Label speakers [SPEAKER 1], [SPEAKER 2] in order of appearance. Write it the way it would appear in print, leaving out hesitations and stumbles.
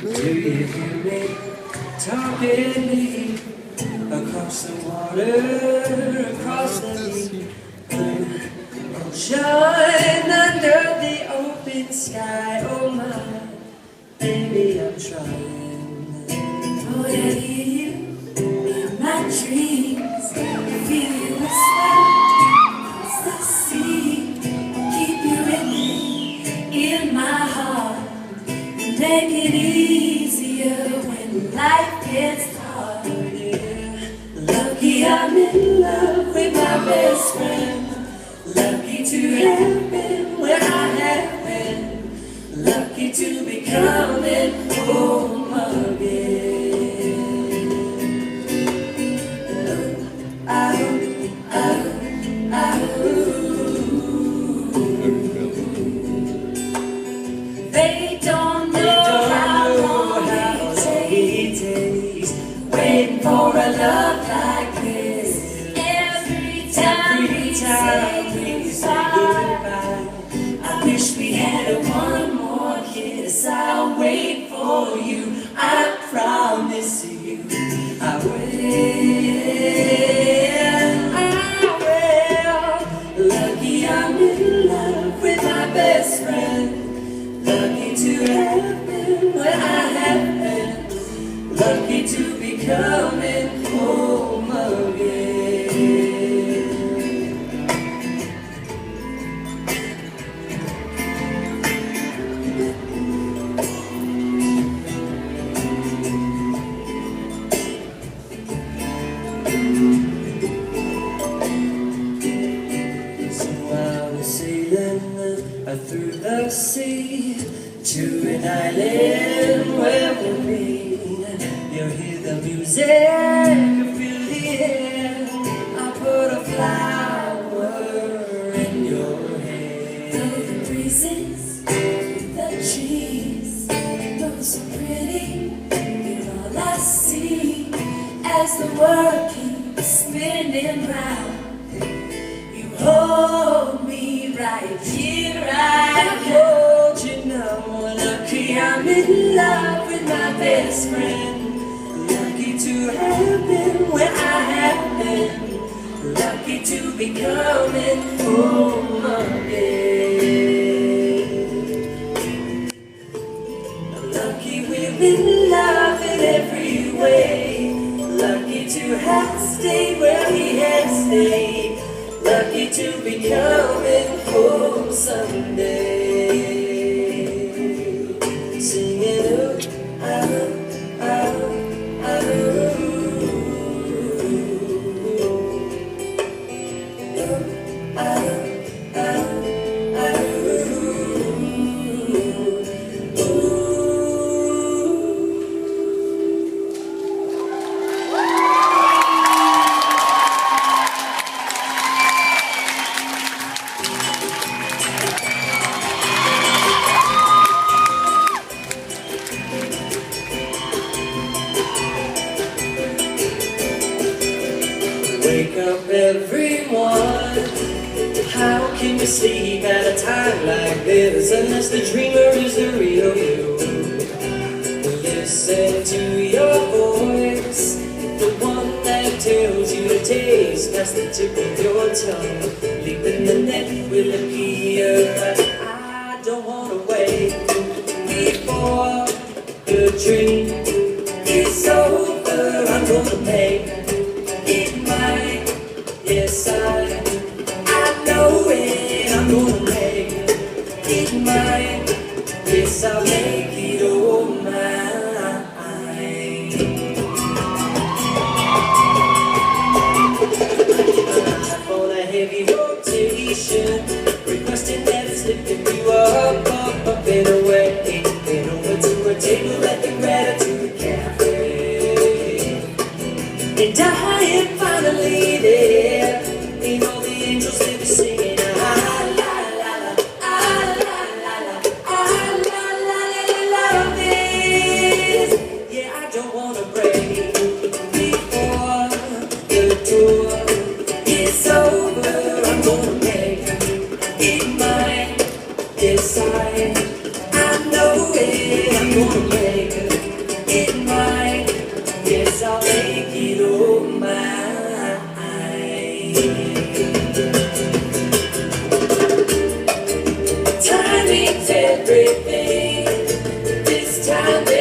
[SPEAKER 1] Do you hear me talking to you across the water, across the blue ocean, under the open sky? Oh my baby, I'm trying.
[SPEAKER 2] Oh, I hear you in my dreams. I feel you whisper across the sea. Keep you with me in my heart. Make it easier when life gets hard.
[SPEAKER 1] Yeah.
[SPEAKER 2] Lucky I'm in love with my best friend. Lucky to have been where I have been. Lucky to be coming home again. They don't know how long it takes waiting for a love like this. Every time we say goodbye, I wish we had one more kiss. I'll wait for you, I promise you I will. Lucky I'm in love with my best friend. Lucky to have been where I have been. Lucky to be coming home again. Through the sea to an island where we'll be. You'll hear the music, you feel the air. I put a flower in your hair. The breezes, the trees, look so pretty. You're all I see as the world keeps spinning round. Hold me right here, I hold you now. Lucky I'm in love with my best friend. Lucky to have been where I have been. Lucky to be coming home again. Lucky we're in love in every way. Lucky to have stayed where we have stayed. Lucky to be coming home someday. Singing ooh, ah, ah, ah, ooh, ah, ah, ah, ooh. Wake up everyone, how can you sleep at a time like this unless the dreamer is the real you? Listen to your voice, the one that tells you to taste past the tip of your tongue. Leap in the net will appear. I don't want to wait before the dream is over. I'm gonna make it mine. Yes, I know it. I'm gonna make it mine. Yes, I'll make it all mine. On a heavy rotation, requesting that it's lifting you up, up and away, and over to a table at the Gratitude Cafe. And I am finally there, and all the angels they be singing, ah la la la, ah la la la, ah la la la, love this. Yeah, I don't wanna break before the door is over. I'm gonna make it mine. Yes, I know it. I'm gonna make it. time